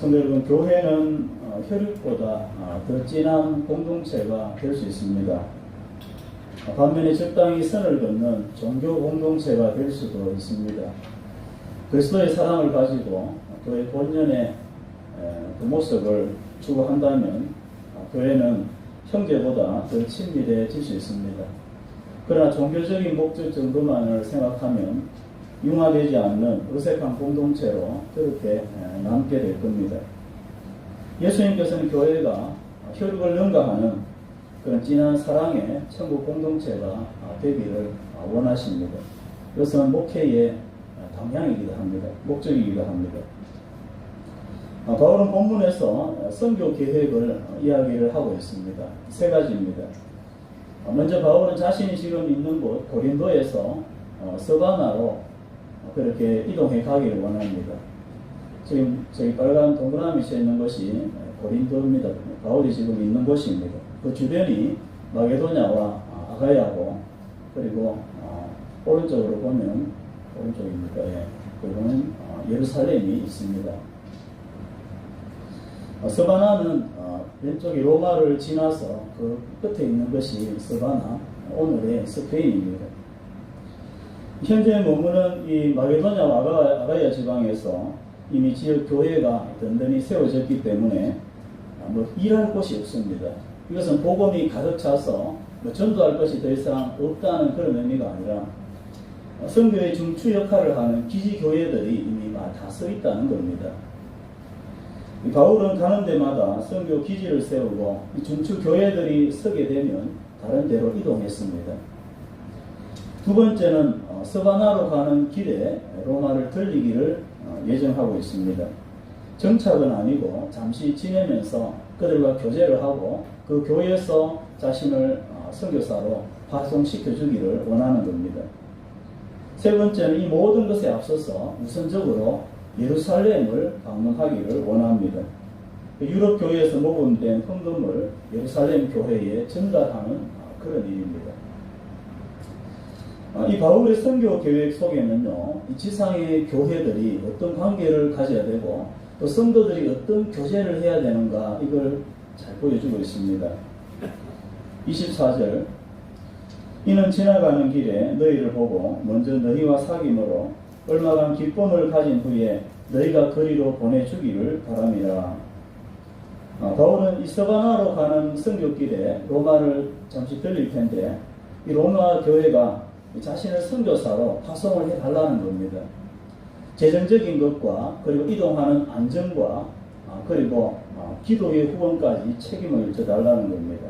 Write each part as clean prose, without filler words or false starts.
성도 여러분, 교회는 혈육보다 더 진한 공동체가 될 수 있습니다. 반면에 적당히 선을 긋는 종교 공동체가 될 수도 있습니다. 그리스도의 사랑을 가지고 교회 본연의 그 모습을 추구한다면 교회는 형제보다 더 친밀해질 수 있습니다. 그러나 종교적인 목적 정도만을 생각하면 융화되지 않는 어색한 공동체로 그렇게 남게 될 겁니다. 예수님께서는 교회가 혈육을 능가하는 그런 진한 사랑의 천국 공동체가 되기를 원하십니다. 이것은 목회의 방향이기도 합니다. 목적이기도 합니다. 바울은 본문에서 선교 계획을 이야기를 하고 있습니다. 세 가지입니다. 먼저 바울은 자신이 지금 있는 곳 고린도에서 서바나로 그렇게 이동해 가기를 원합니다. 지금 저기 빨간 동그라미 쳐 있는 것이 고린도입니다. 바울이 지금 있는 곳입니다. 그 주변이 마게도냐와 아가야고, 그리고 오른쪽으로 보면 오른쪽입니다. 예. 그리고는 예루살렘이 있습니다. 서바나는 왼쪽이 로마를 지나서 그 끝에 있는 것이 서바나, 오늘의 스페인입니다. 현재 머무는 이 마게도냐와 아가야 지방에서 이미 지역 교회가 든든히 세워졌기 때문에 일할 곳이 없습니다. 이것은 복음이 가득 차서 전도할 것이 더 이상 없다는 그런 의미가 아니라 선교의 중추 역할을 하는 기지 교회들이 이미 다 서 있다는 겁니다. 바울은 가는 데마다 선교 기지를 세우고 이 중추 교회들이 서게 되면 다른 데로 이동했습니다. 두 번째는 서바나로 가는 길에 로마를 들리기를 예정하고 있습니다. 정착은 아니고 잠시 지내면서 그들과 교제를 하고 그 교회에서 자신을 선교사로 파송시켜 주기를 원하는 겁니다. 세 번째는 이 모든 것에 앞서서 우선적으로 예루살렘을 방문하기를 원합니다. 유럽 교회에서 모금된 헌금을 예루살렘 교회에 전달하는 그런 일입니다. 이 바울의 선교 계획 속에는요, 이 지상의 교회들이 어떤 관계를 가져야 되고 또 성도들이 어떤 교제를 해야 되는가, 이걸 잘 보여주고 있습니다. 24절, 이는 지나가는 길에 너희를 보고 먼저 너희와 사귐으로 얼마간 기쁨을 가진 후에 너희가 그리로 보내주기를 바람이라. 바울은 이 서바나로 가는 선교길에 로마를 잠시 들릴 텐데 이 로마 교회가 자신을 선교사로 파송을 해달라는 겁니다. 재정적인 것과 그리고 이동하는 안전과 그리고 기도의 후원까지 책임을 져달라는 겁니다.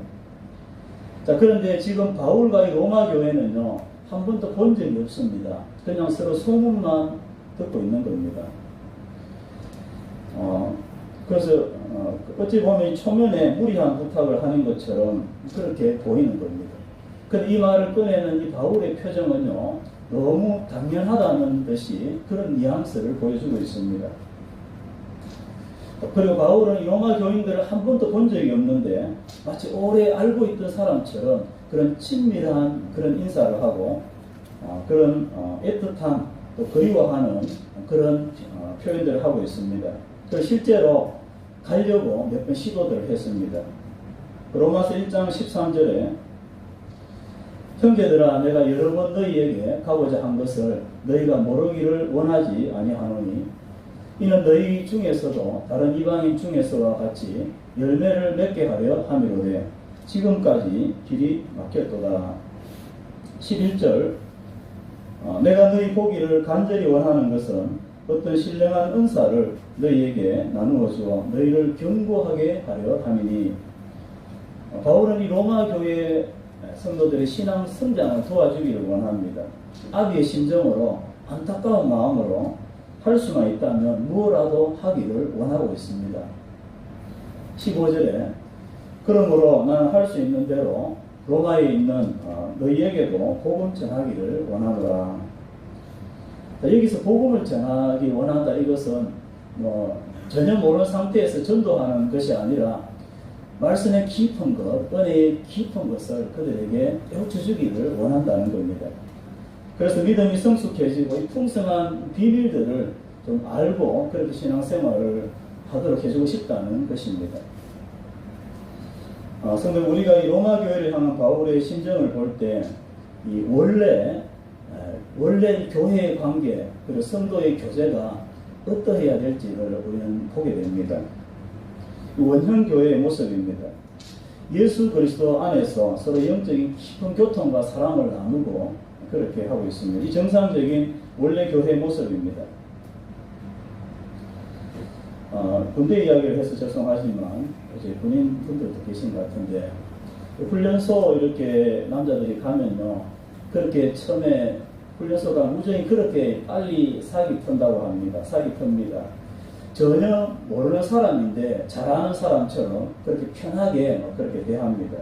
자, 그런데 지금 바울과 이 로마 교회는요, 한 번도 본 적이 없습니다. 그냥 서로 소문만 듣고 있는 겁니다. 그래서 어찌 보면 초면에 무리한 부탁을 하는 것처럼 그렇게 보이는 겁니다. 근데 이 말을 꺼내는 이 바울의 표정은요, 너무 당연하다는 듯이 그런 뉘앙스를 보여주고 있습니다. 그리고 바울은 이 로마 교인들을 한 번도 본 적이 없는데 마치 오래 알고 있던 사람처럼 그런 친밀한 그런 인사를 하고 그런 애틋한 또 그리워하는 그런 표현들을 하고 있습니다. 그래서 실제로 가려고 몇 번 시도들을 했습니다. 로마서 1장 13절에 형제들아, 내가 여러 번 너희에게 가고자 한 것을 너희가 모르기를 원하지 아니하노니 이는 너희 중에서도 다른 이방인 중에서와 같이 열매를 맺게 하려 함이로되 지금까지 길이 막혔도다. 11절, 내가 너희 보기를 간절히 원하는 것은 어떤 신령한 은사를 너희에게 나누어 주어 너희를 견고하게 하려 함이니. 바울은 이 로마 교회 성도들의 신앙 성장을 도와주기를 원합니다. 아비의 심정으로, 안타까운 마음으로 할 수만 있다면 무엇라도 하기를 원하고 있습니다. 15절에 그러므로 나는 할 수 있는 대로 로마에 있는 너희에게도 복음 전하기를 원하노라. 여기서 복음을 전하기 원한다, 이것은 전혀 모르는 상태에서 전도하는 것이 아니라 말씀의 깊은 것, 은혜의 깊은 것을 그들에게 깨우쳐주기를 원한다는 겁니다. 그래서 믿음이 성숙해지고 이 풍성한 비밀들을 좀 알고 그렇게 신앙생활을 하도록 해주고 싶다는 것입니다. 성도 우리가 이 로마 교회를 향한 바울의 심정을 볼 때 이 원래 교회의 관계 그리고 성도의 교제가 어떠해야 될지를 우리는 보게 됩니다. 원형 교회의 모습입니다. 예수 그리스도 안에서 서로 영적인 깊은 교통과 사랑을 나누고 그렇게 하고 있습니다. 이 정상적인 원래 교회의 모습입니다. 군대 이야기를 해서 죄송하지만 이제 군인분들도 계신 것 같은데 훈련소 이렇게 남자들이 가면요 그렇게 처음에 훈련소가 무정히 그렇게 빨리 사기 턴다고 합니다. 사기 텄니다. 전혀 모르는 사람인데 잘 아는 사람처럼 그렇게 편하게 그렇게 대합니다.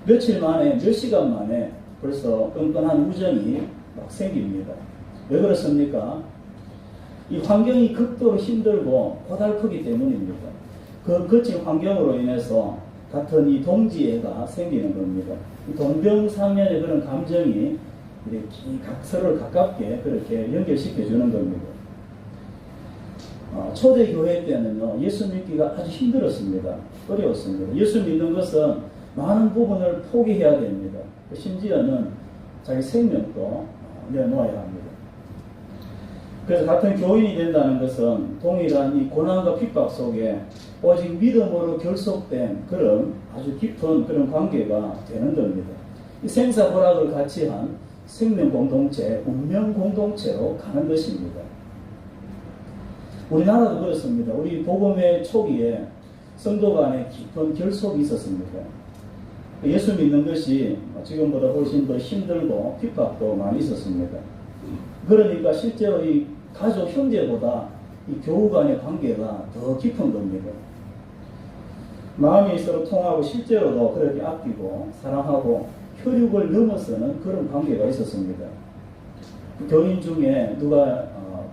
며칠 만에 몇 시간 만에 벌써 끈끈한 우정이 막 생깁니다. 왜 그렇습니까? 이 환경이 극도로 힘들고 고달프기 때문입니다. 그 거친 환경으로 인해서 같은 이 동지애가 생기는 겁니다. 이 동병상련의 그런 감정이 서로를 가깝게 그렇게 연결시켜 주는 겁니다. 초대교회 때는요, 예수 믿기가 아주 힘들었습니다. 어려웠습니다. 예수 믿는 것은 많은 부분을 포기해야 됩니다. 심지어는 자기 생명도 내놓아야 합니다. 그래서 같은 교인이 된다는 것은 동일한 이 고난과 핍박 속에 오직 믿음으로 결속된 그런 아주 깊은 그런 관계가 되는 겁니다. 이 생사불락을 같이 한 생명 공동체, 운명 공동체로 가는 것입니다. 우리나라도 그렇습니다. 우리 복음의 초기에 성도 간에 깊은 결속이 있었습니다. 예수 믿는 것이 지금보다 훨씬 더 힘들고 핍박도 많이 있었습니다. 그러니까 실제로 이 가족 형제보다 이 교우 간의 관계가 더 깊은 겁니다. 마음이 서로 통하고 실제로도 그렇게 아끼고 사랑하고 혈육을 넘어서는 그런 관계가 있었습니다. 교인 중에 누가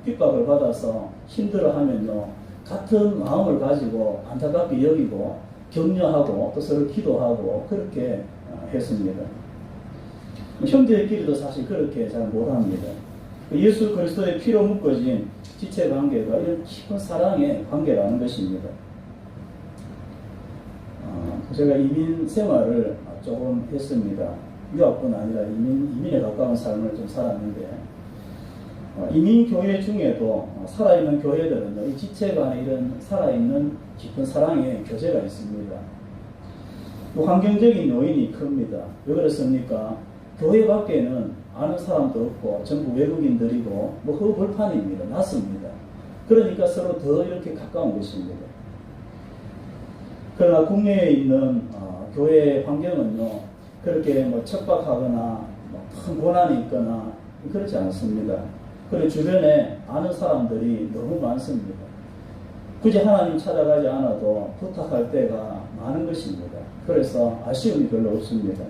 핍박을 받아서 힘들어하면요 같은 마음을 가지고 안타깝게 여기고 격려하고 또 서로 기도하고 그렇게 했습니다. 형제끼리도 사실 그렇게 잘 못합니다. 예수 그리스도의 피로 묶어진 지체 관계가 이런 깊은 사랑의 관계라는 것입니다. 제가 이민 생활을 조금 했습니다. 유학뿐 아니라 이민에 가까운 삶을 좀 살았는데 이민 교회 중에도 살아있는 교회들은요, 이 지체 간에 이런 살아있는 깊은 사랑의 교제가 있습니다. 환경적인 요인이 큽니다. 왜 그렇습니까? 교회 밖에는 아는 사람도 없고 전부 외국인들이고 헛벌판입니다. 낯섭니다. 그러니까 서로 더 이렇게 가까운 것입니다. 그러나 국내에 있는 교회 환경은요 그렇게 척박하거나 큰 고난이 있거나 그렇지 않습니다. 그리고 주변에 아는 사람들이 너무 많습니다. 굳이 하나님 찾아가지 않아도 부탁할 때가 많은 것입니다. 그래서 아쉬움이 별로 없습니다.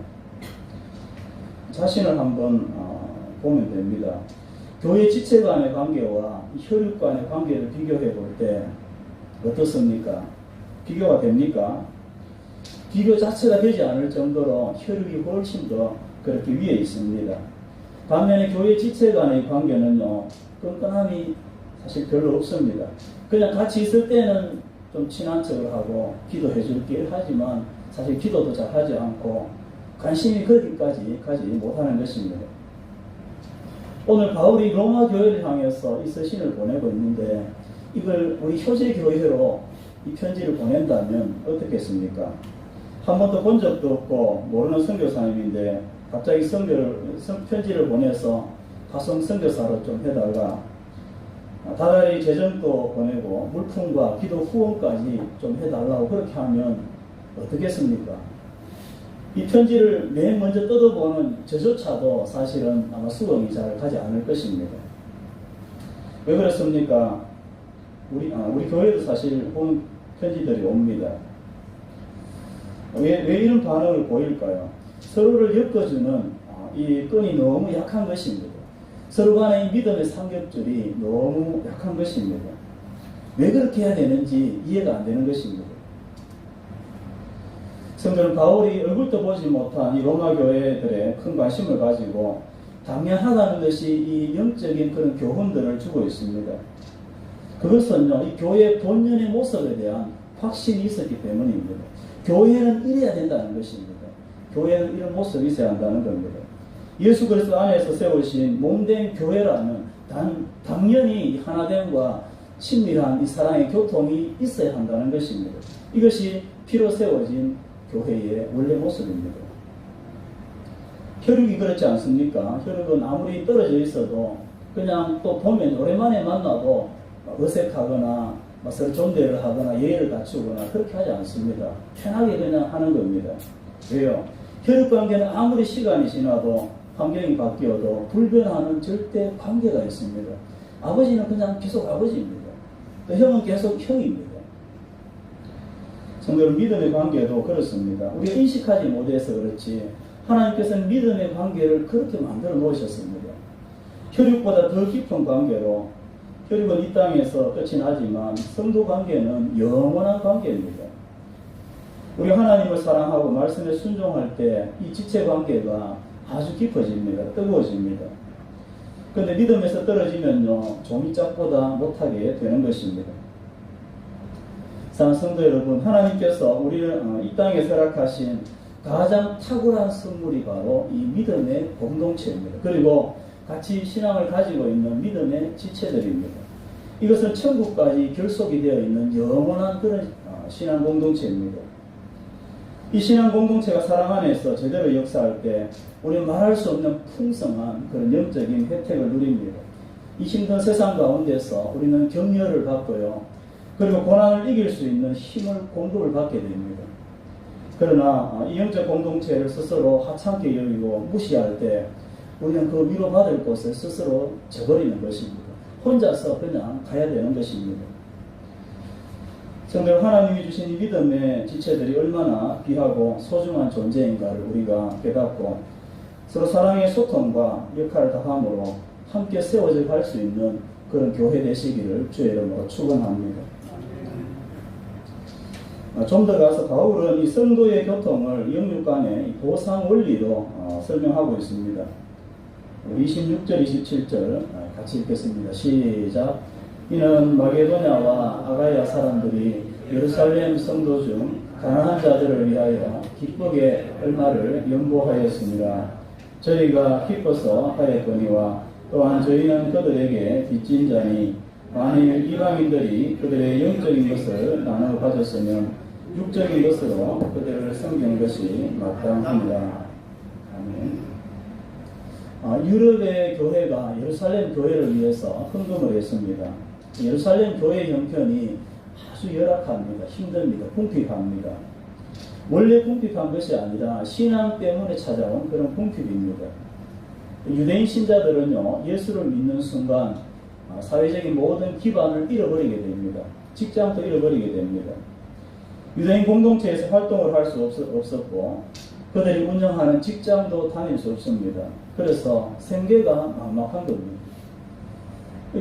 자신을 한번 보면 됩니다. 교회 지체 간의 관계와 혈육 간의 관계를 비교해 볼 때 어떻습니까? 비교가 됩니까? 비교 자체가 되지 않을 정도로 혈육이 훨씬 더 그렇게 위에 있습니다. 반면에 교회 지체 간의 관계는요 끈끈함이 사실 별로 없습니다. 그냥 같이 있을 때는 좀 친한 척을 하고 기도해 줄게 하지만 사실 기도도 잘 하지 않고 관심이 거기까지 가지 못하는 것입니다. 오늘 바울이 로마 교회를 향해서 이 서신을 보내고 있는데 이걸 우리 효제 교회로 이 편지를 보낸다면 어떻겠습니까? 한 번도 본 적도 없고 모르는 선교사님인데 갑자기 편지를 보내서 화성 선교사로 좀 해달라, 다달이 재정도 보내고 물품과 기도 후원까지 좀 해달라고 그렇게 하면 어떻겠습니까? 이 편지를 맨 먼저 뜯어보는 저조차도 사실은 아마 수긍이 잘 가지 않을 것입니다. 왜 그렇습니까? 우리 교회도 사실 본 편지들이 옵니다. 왜 이런 반응을 보일까요? 서로를 엮어주는 이 끈이 너무 약한 것입니다. 서로 간의 믿음의 삼겹줄이 너무 약한 것입니다. 왜 그렇게 해야 되는지 이해가 안 되는 것입니다. 성도는 바울이 얼굴도 보지 못한 이 로마 교회들의 큰 관심을 가지고 당연하다는 것이 이 영적인 그런 교훈들을 주고 있습니다. 그것은요, 이 교회의 본연의 모습에 대한 확신이 있었기 때문입니다. 교회는 이래야 된다는 것입니다. 교회는 이런 모습이 있어야 한다는 겁니다. 예수 그리스도 안에서 세우신 몸된 교회라는 당연히 하나됨과 친밀한 이 사랑의 교통이 있어야 한다는 것입니다. 이것이 피로 세워진 교회의 원래 모습입니다. 혈육이 그렇지 않습니까? 혈육은 아무리 떨어져 있어도 그냥 또 보면 오랜만에 만나도 어색하거나 서로 존대를 하거나 예의를 갖추거나 그렇게 하지 않습니다. 편하게 그냥 하는 겁니다. 왜요? 혈육관계는 아무리 시간이 지나도 환경이 바뀌어도 불변하는 절대 관계가 있습니다. 아버지는 그냥 계속 아버지입니다. 또 형은 계속 형입니다. 성도 여러분, 믿음의 관계도 그렇습니다. 우리가 인식하지 못해서 그렇지 하나님께서는 믿음의 관계를 그렇게 만들어 놓으셨습니다. 혈육보다 더 깊은 관계로, 혈육은 이 땅에서 끝이 나지만 성도 관계는 영원한 관계입니다. 우리가 하나님을 사랑하고 말씀에 순종할 때 이 지체 관계가 아주 깊어집니다. 뜨거워집니다. 그런데 믿음에서 떨어지면요, 종이짝보다 못하게 되는 것입니다. 사랑하는 성도 여러분, 하나님께서 우리를 이 땅에 허락하신 가장 탁월한 선물이 바로 이 믿음의 공동체입니다. 그리고 같이 신앙을 가지고 있는 믿음의 지체들입니다. 이것은 천국까지 결속이 되어 있는 영원한 그런 신앙 공동체입니다. 이 신앙 공동체가 사랑 안에서 제대로 역사할 때 우리는 말할 수 없는 풍성한 그런 영적인 혜택을 누립니다. 이 힘든 세상 가운데서 우리는 격려를 받고요. 그리고 고난을 이길 수 있는 힘을 공급을 받게 됩니다. 그러나 이 영적 공동체를 스스로 하찮게 여기고 무시할 때 우리는 그 위로받을 곳을 스스로 저버리는 것입니다. 혼자서 그냥 가야 되는 것입니다. 성도 하나님이 주신 이 믿음의 지체들이 얼마나 귀하고 소중한 존재인가를 우리가 깨닫고 서로 사랑의 소통과 역할을 다함으로 함께 세워져 갈 수 있는 그런 교회 되시기를 주의 이름으로 축원합니다. 좀 더 가서 바울은 이 성도의 교통을 영육간의 보상 원리로 설명하고 있습니다. 26절, 27절 같이 읽겠습니다. 시작. 이는 마게도냐와 아가야 사람들이 예루살렘 성도 중 가난한 자들을 위하여 기쁘게 얼마를 연보하였습니다. 저희가 기뻐서 하였거니와 또한 저희는 그들에게 빚진 자니 만일 이방인들이 그들의 영적인 것을 나눠 가졌으면 육적인 것으로 그들을 섬기는 것이 마땅합니다. 아멘. 유럽의 교회가 예루살렘 교회를 위해서 헌금을 했습니다. 예루살렘 교회의 형편이 아주 열악합니다. 힘듭니다. 궁핍합니다. 원래 궁핍한 것이 아니라 신앙 때문에 찾아온 그런 궁핍입니다. 유대인 신자들은요, 예수를 믿는 순간 사회적인 모든 기반을 잃어버리게 됩니다. 직장도 잃어버리게 됩니다. 유대인 공동체에서 활동을 할 수 없었고 그들이 운영하는 직장도 다닐 수 없습니다. 그래서 생계가 막막한 겁니다.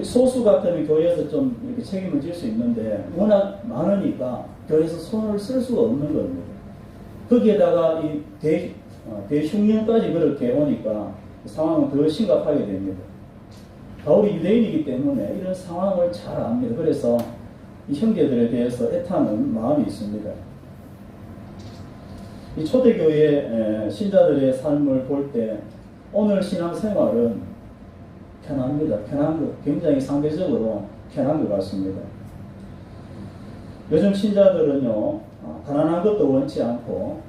소수 같으면 교회에서 좀 이렇게 책임을 질 수 있는데 워낙 많으니까 교회에서 손을 쓸 수가 없는 겁니다. 거기에다가 이 대흉년까지 그렇게 오니까 상황은 더 심각하게 됩니다. 바울이 유대인이기 때문에 이런 상황을 잘 압니다. 그래서 이 형제들에 대해서 애타는 마음이 있습니다. 이 초대교회 신자들의 삶을 볼 때 오늘 신앙생활은 편합니다. 편한 것, 굉장히 상대적으로 편한 것 같습니다. 요즘 신자들은요, 가난한 것도 원치 않고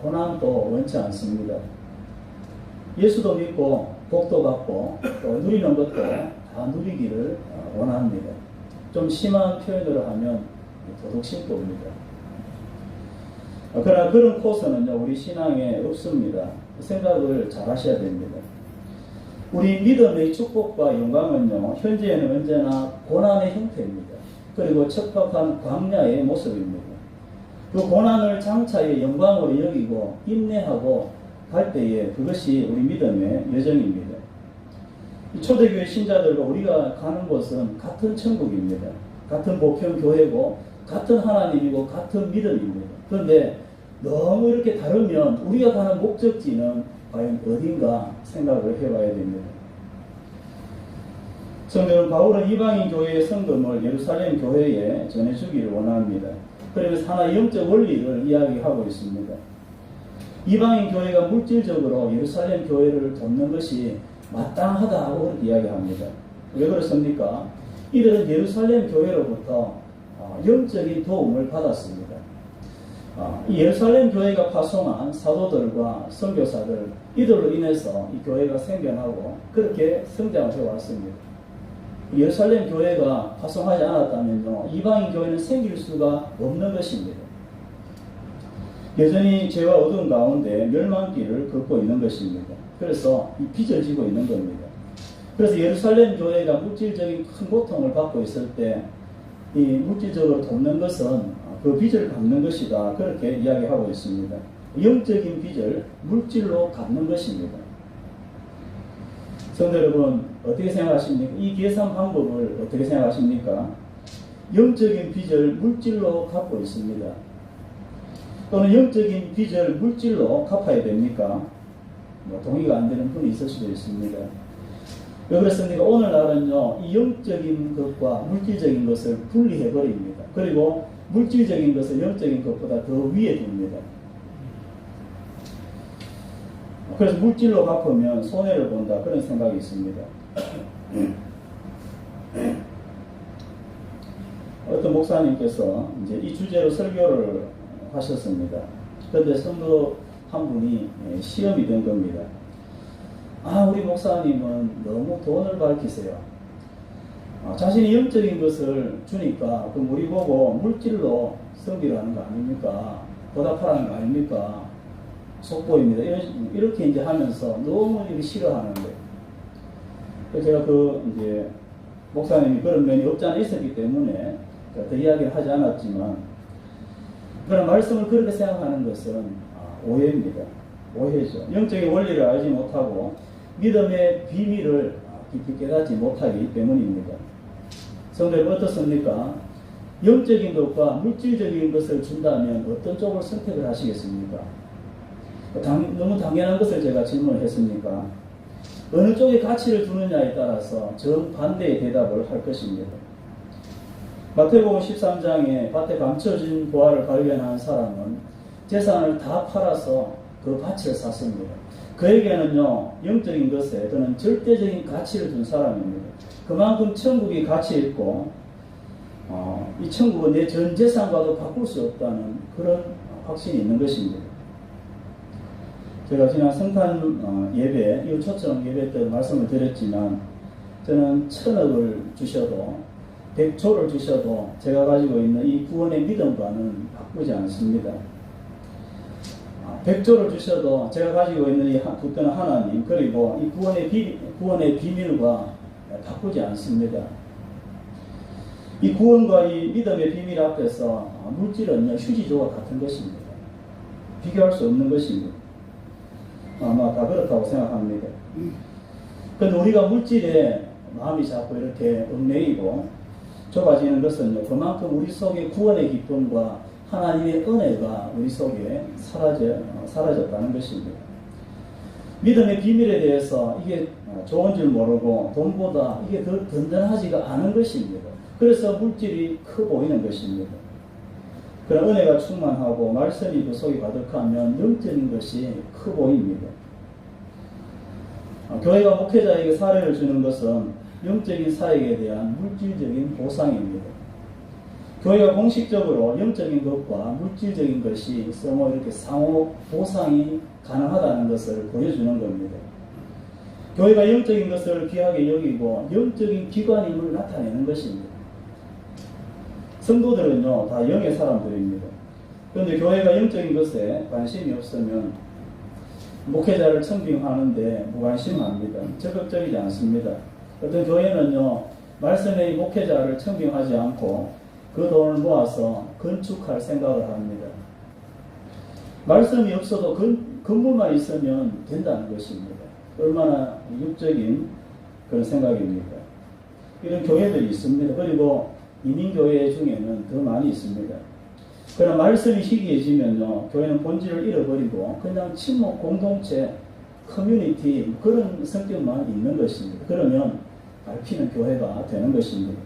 고난도 원치 않습니다. 예수도 믿고 복도 받고 또 누리는 것도 다 누리기를 원합니다. 좀 심한 표현으로 하면 도덕심법입니다. 그러나 그런 코스는요, 우리 신앙에 없습니다. 생각을 잘 하셔야 됩니다. 우리 믿음의 축복과 영광은요, 현재에는 언제나 고난의 형태입니다. 그리고 척박한 광야의 모습입니다. 그 고난을 장차의 영광으로 여기고 인내하고 갈 때에 그것이 우리 믿음의 여정입니다. 초대교회 신자들과 우리가 가는 곳은 같은 천국입니다. 같은 보편교회고 같은 하나님이고 같은 믿음입니다. 그런데 너무 이렇게 다르면 우리가 가는 목적지는 과연 어딘가 생각을 해봐야 됩니다. 성도는 바울은 이방인 교회의 성금을 예루살렘 교회에 전해주기를 원합니다. 그러면서 하나의 영적 원리를 이야기하고 있습니다. 이방인 교회가 물질적으로 예루살렘 교회를 돕는 것이 마땅하다고 이야기합니다. 왜 그렇습니까? 이들은 예루살렘 교회로부터 영적인 도움을 받았습니다. 이 예루살렘 교회가 파송한 사도들과 선교사들, 이들로 인해서 이 교회가 생겨나고 그렇게 성장을 해왔습니다. 예루살렘 교회가 파송하지 않았다면요, 이방인 교회는 생길 수가 없는 것입니다. 여전히 죄와 어두운 가운데 멸망길을 걷고 있는 것입니다. 그래서 이 빚을 지고 있는 겁니다. 그래서 예루살렘 교회가 물질적인 큰 고통을 받고 있을 때 이 물질적으로 돕는 것은 그 빚을 갚는 것이다. 그렇게 이야기하고 있습니다. 영적인 빚을 물질로 갚는 것입니다. 성도 여러분, 어떻게 생각하십니까? 이 계산 방법을 어떻게 생각하십니까? 영적인 빚을 물질로 갚고 있습니다. 또는 영적인 빚을 물질로 갚아야 됩니까? 동의가 안 되는 분이 있을 수도 있습니다. 왜 그렇습니까? 오늘날은요, 이 영적인 것과 물질적인 것을 분리해버립니다. 그리고 물질적인 것을 영적인 것보다 더 위에 둡니다. 그래서 물질로 갚으면 손해를 본다, 그런 생각이 있습니다. 어떤 목사님께서 이제 이 주제로 설교를 하셨습니다. 그런데 성도 한 분이 시험이 된 겁니다. 우리 목사님은 너무 돈을 밝히세요. 자신이 영적인 것을 주니까 그럼 우리 보고 물질로 섬기려 하는 거 아닙니까? 보답하라는 거 아닙니까? 속보입니다. 이렇게 이제 하면서 너무 싫어하는데, 제가 이제 목사님이 그런 면이 없지 않아 있었기 때문에 더 이야기를 하지 않았지만, 그런 말씀을 그렇게 생각하는 것은 오해입니다. 오해죠. 영적인 원리를 알지 못하고 믿음의 비밀을 깊이 깨닫지 못하기 때문입니다. 성도 여러분, 어떻습니까? 영적인 것과 물질적인 것을 준다면 어떤 쪽을 선택을 하시겠습니까? 너무 당연한 것을 제가 질문을 했습니까? 어느 쪽에 가치를 두느냐에 따라서 정반대의 대답을 할 것입니다. 마태복음 13장에 밭에 감춰진 보화를 발견한 사람은 재산을 다 팔아서 그 밭을 샀습니다. 그에게는요, 영적인 것에 또는 절대적인 가치를 둔 사람입니다. 그만큼 천국이 가치 있고 이 천국은 내 전 재산과도 바꿀 수 없다는 그런 확신이 있는 것입니다. 제가 지난 성탄 예배, 이후 초청 예배 때 말씀을 드렸지만, 저는 1,000억을 주셔도 100조를 주셔도 제가 가지고 있는 이 구원의 믿음과는 바꾸지 않습니다. 100조를 주셔도 제가 가지고 있는 이 붙드는 하나님, 그리고 이 구원의 비밀과 바꾸지 않습니다. 이 구원과 이 믿음의 비밀 앞에서 물질은요, 휴지조각 같은 것입니다. 비교할 수 없는 것입니다. 아마 다 그렇다고 생각합니다. 그런데 우리가 물질에 마음이 자꾸 이렇게 얽매이고 좁아지는 것은요, 그만큼 우리 속에 구원의 기쁨과 하나님의 은혜가 우리 속에 사라졌다는 것입니다. 믿음의 비밀에 대해서 이게 좋은 줄 모르고 돈보다 이게 더 든든하지가 않은 것입니다. 그래서 물질이 커 보이는 것입니다. 그런 은혜가 충만하고 말씀이 그 속에 가득하면 영적인 것이 커 보입니다. 교회가 목회자에게 사례를 주는 것은 영적인 사역에 대한 물질적인 보상입니다. 교회가 공식적으로 영적인 것과 물질적인 것이 서로 이렇게 상호 보상이 가능하다는 것을 보여주는 겁니다. 교회가 영적인 것을 귀하게 여기고 영적인 기관임을 나타내는 것입니다. 성도들은요, 다 영의 사람들입니다. 그런데 교회가 영적인 것에 관심이 없으면 목회자를 청빙하는데 무관심합니다. 적극적이지 않습니다. 어떤 교회는요, 말씀의 목회자를 청빙하지 않고 그 돈을 모아서 건축할 생각을 합니다. 말씀이 없어도 건물만 있으면 된다는 것입니다. 얼마나 육적인 그런 생각입니까? 이런 교회들이 있습니다. 그리고 이민교회 중에는 더 많이 있습니다. 그러나 말씀이 희귀해지면요, 교회는 본질을 잃어버리고 그냥 친목 공동체, 커뮤니티 그런 성격만 있는 것입니다. 그러면 밝히는 교회가 되는 것입니다.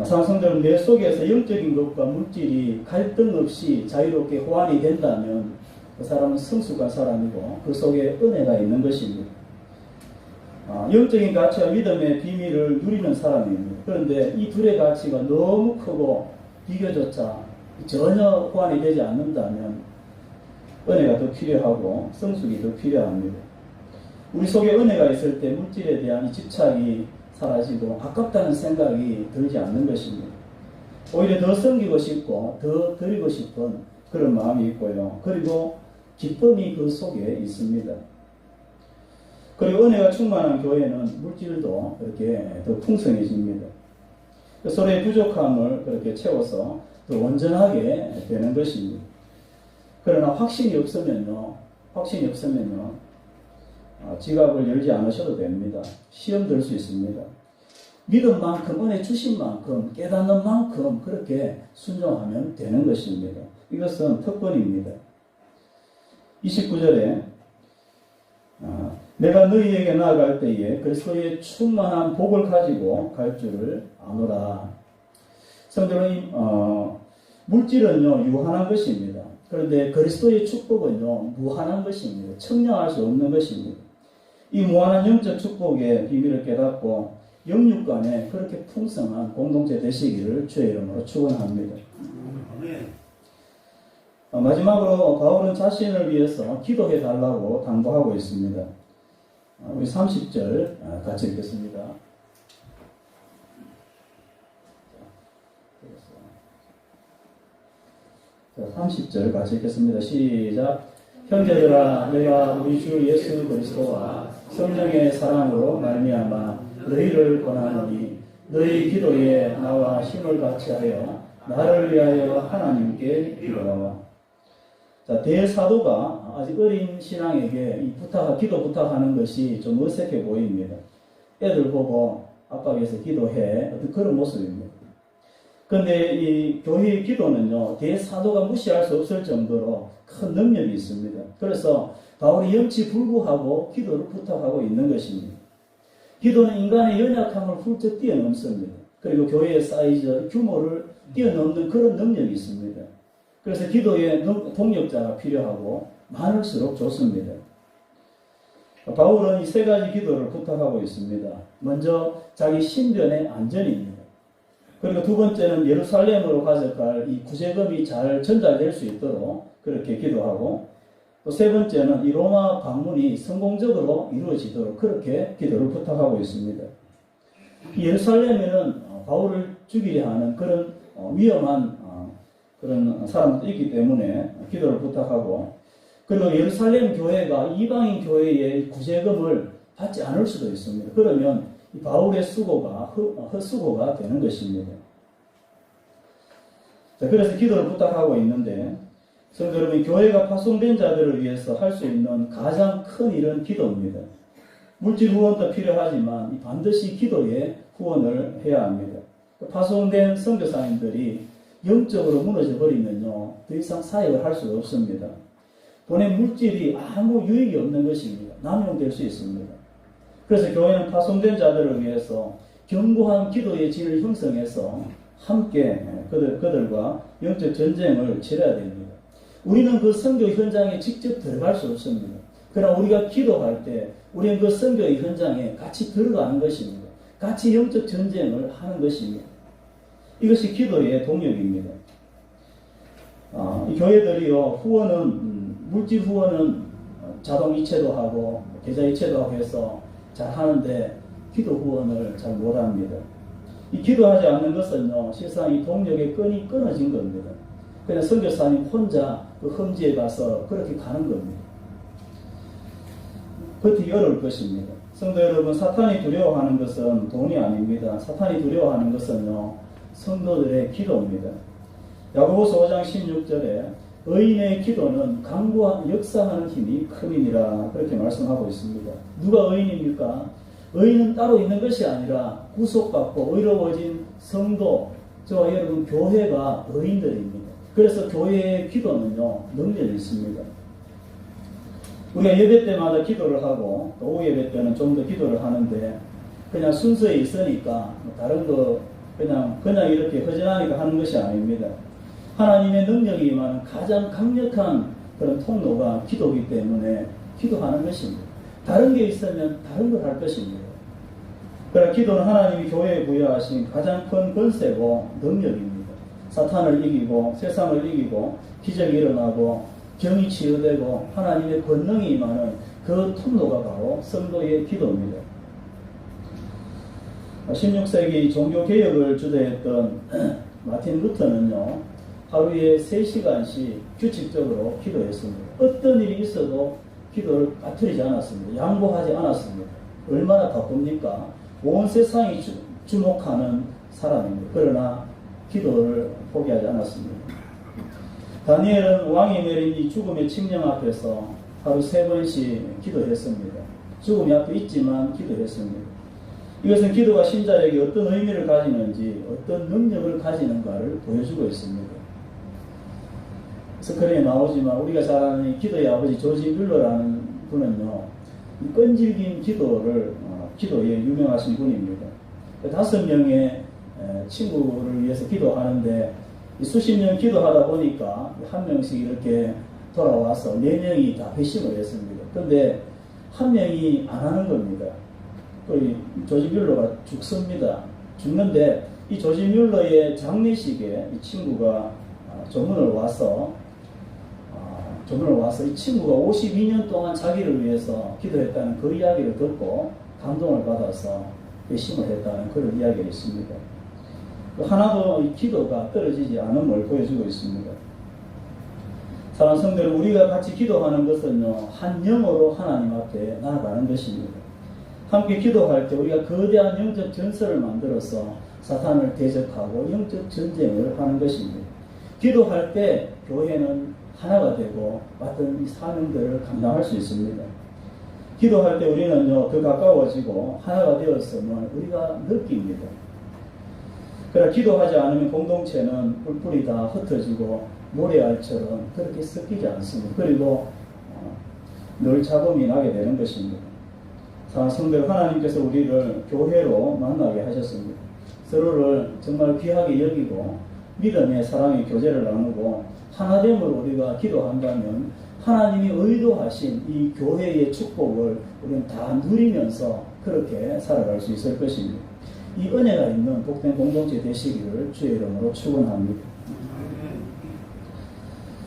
사랑성들은 내 속에서 영적인 것과 물질이 갈등 없이 자유롭게 호환이 된다면 그 사람은 성숙한 사람이고 그 속에 은혜가 있는 것입니다. 영적인 가치와 믿음의 비밀을 누리는 사람입니다. 그런데 이 둘의 가치가 너무 크고 비교조차 전혀 호환이 되지 않는다면 은혜가 더 필요하고 성숙이 더 필요합니다. 우리 속에 은혜가 있을 때 물질에 대한 집착이 사라지고 아깝다는 생각이 들지 않는 것입니다. 오히려 더 섬기고 싶고 더 드리고 싶은 그런 마음이 있고요. 그리고 기쁨이 그 속에 있습니다. 그리고 은혜가 충만한 교회는 물질도 그렇게 더 풍성해집니다. 서로의 부족함을 그렇게 채워서 더 온전하게 되는 것입니다. 그러나 확신이 없으면요, 지갑을 열지 않으셔도 됩니다. 시험 들 수 있습니다. 믿은 만큼, 은혜 주신 만큼, 깨닫는 만큼 그렇게 순종하면 되는 것입니다. 이것은 특권입니다. 29절에 내가 너희에게 나아갈 때에 그리스도의 충만한 복을 가지고 갈 줄을 아노라. 성도는 물질은요 유한한 것입니다. 그런데 그리스도의 축복은요 무한한 것입니다. 측량할 수 없는 것입니다. 이 무한한 영적 축복의 비밀을 깨닫고 영육 간에 그렇게 풍성한 공동체 되시기를 주의 이름으로 축원합니다. 마지막으로 바울은 자신을 위해서 기도해 달라고 당부하고 있습니다. 우리 30절 같이 읽겠습니다. 30절 같이 읽겠습니다. 시작. 형제들아, 내가 우리 주 예수 그리스도와 성령의 사랑으로 말미암아 너희를 권하노니 너희 기도에 나와 힘을 같이하여 나를 위하여 하나님께 기도하라. 자, 대사도가 아직 어린 신앙에게 이 기도 부탁하는 것이 좀 어색해 보입니다. 애들 보고 아빠께서 기도해. 어떤 그런 모습입니다. 그런데 이 교회의 기도는요, 대사도가 무시할 수 없을 정도로 큰 능력이 있습니다. 그래서 바울이 염치불구하고 기도를 부탁하고 있는 것입니다. 기도는 인간의 연약함을 훌쩍 뛰어넘습니다. 그리고 교회의 사이즈, 규모를 뛰어넘는 그런 능력이 있습니다. 그래서 기도에 동력자가 필요하고 많을수록 좋습니다. 바울은 이 세 가지 기도를 부탁하고 있습니다. 먼저 자기 신변의 안전입니다. 그리고 두 번째는 예루살렘으로 가져갈 이 구제금이 잘 전달될 수 있도록 그렇게 기도하고, 또 세 번째는 이 로마 방문이 성공적으로 이루어지도록 그렇게 기도를 부탁하고 있습니다. 예루살렘에는 바울을 죽이려 하는 그런 위험한 그런 사람도 있기 때문에 기도를 부탁하고, 그리고 예루살렘 교회가 이방인 교회의 구제금을 받지 않을 수도 있습니다. 그러면 바울의 수고가 헛수고가 되는 것입니다. 자, 그래서 기도를 부탁하고 있는데, 성도 여러분, 교회가 파송된 자들을 위해서 할 수 있는 가장 큰 일은 기도입니다. 물질 후원도 필요하지만 반드시 기도에 후원을 해야 합니다. 파송된 선교사님들이 영적으로 무너져 버리면요, 더 이상 사역을 할 수가 없습니다. 보낸 물질이 아무 유익이 없는 것입니다. 남용될 수 있습니다. 그래서 교회는 파송된 자들을 위해서 견고한 기도의 진을 형성해서 함께 그들과 영적 전쟁을 치러야 됩니다. 우리는 그 선교 현장에 직접 들어갈 수 없습니다. 그러나 우리가 기도할 때 우리는 그 선교의 현장에 같이 들어가는 것입니다. 같이 영적 전쟁을 하는 것입니다. 이것이 기도의 동력입니다. 이 교회들이요, 물질 후원은 자동 이체도 하고 계좌 이체도 하고 해서 잘 하는데 기도 후원을 잘 못합니다. 이 기도하지 않는 것은요, 실상 이 동력의 끈이 끊어진 겁니다. 그냥 선교사님 혼자 그 험지에 가서 그렇게 가는 겁니다. 버티기 어려울 것입니다. 성도 여러분, 사탄이 두려워하는 것은 돈이 아닙니다. 사탄이 두려워하는 것은요, 성도들의 기도입니다. 야고보서 5장 16절에 의인의 기도는 강구한 역사하는 힘이 크니라, 그렇게 말씀하고 있습니다. 누가 의인입니까? 의인은 따로 있는 것이 아니라 구속받고 의로워진 성도, 저와 여러분 교회가 의인들입니다. 그래서 교회의 기도는요, 능력이 있습니다. 우리가 예배 때마다 기도를 하고 또 오후 예배 때는 좀 더 기도를 하는데 그냥 순서에 있으니까 다른 거 그냥 이렇게 허전하니까 하는 것이 아닙니다. 하나님의 능력이 임하는 가장 강력한 그런 통로가 기도이기 때문에 기도하는 것입니다. 다른 게 있으면 다른 걸 할 것입니다. 그러나 기도는 하나님이 교회에 부여하신 가장 큰 권세고 능력입니다. 사탄을 이기고 세상을 이기고 기적이 일어나고 병이 치유되고 하나님의 권능이 임하는 그 통로가 바로 성도의 기도입니다. 16세기 종교개혁을 주도했던 마틴 루터는요, 하루에 3시간씩 규칙적으로 기도했습니다. 어떤 일이 있어도 기도를 빠뜨리지 않았습니다. 양보하지 않았습니다. 얼마나 바쁩니까? 온 세상이 주목하는 사람입니다. 그러나 기도를 포기하지 않았습니다. 다니엘은 왕이 내린 이 죽음의 칙령 앞에서 하루 3번씩 기도했습니다. 죽음이 앞에 있지만 기도했습니다. 이것은 기도가 신자에게 어떤 의미를 가지는지, 어떤 능력을 가지는가를 보여주고 있습니다. 스크린에 나오지만 우리가 잘 아는 기도의 아버지 조지 뮬러라는 분은요, 이 끈질긴 기도에 유명하신 분입니다. 5명의 친구를 위해서 기도하는데 수십 년 기도하다 보니까 한 명씩 이렇게 돌아와서 4명이 다 회심을 했습니다. 그런데 한 명이 안 하는 겁니다. 조지 뮬러가 죽습니다. 죽는데 이 조지 뮬러의 장례식에 이 친구가 조문을 와서 이 친구가 52년 동안 자기를 위해서 기도했다는 그 이야기를 듣고 감동을 받아서 회심을 했다는 그런 이야기가 있습니다. 하나도 이 기도가 떨어지지 않음을 보여주고 있습니다. 사랑하는 성도 여러분, 우리가 같이 기도하는 것은요, 한 영으로 하나님 앞에 나아가는 것입니다. 함께 기도할 때 우리가 거대한 영적 전설을 만들어서 사탄을 대적하고 영적 전쟁을 하는 것입니다. 기도할 때 교회는 하나가 되고 맡은 이 사명들을 감당할 수 있습니다. 기도할 때 우리는요, 더 가까워지고 하나가 되었음을 우리가 느낍니다. 그러나 기도하지 않으면 공동체는 뿔뿔이 다 흩어지고 모래알처럼 그렇게 섞이지 않습니다. 그리고 늘 잡음이 나게 되는 것입니다. 성도 하나님께서 우리를 교회로 만나게 하셨습니다. 서로를 정말 귀하게 여기고 믿음의 사랑의 교제를 나누고 하나됨으로 우리가 기도한다면 하나님이 의도하신 이 교회의 축복을 우리는 다 누리면서 그렇게 살아갈 수 있을 것입니다. 이 은혜가 있는 복된 공동체 되시기를 주의 이름으로 축원합니다.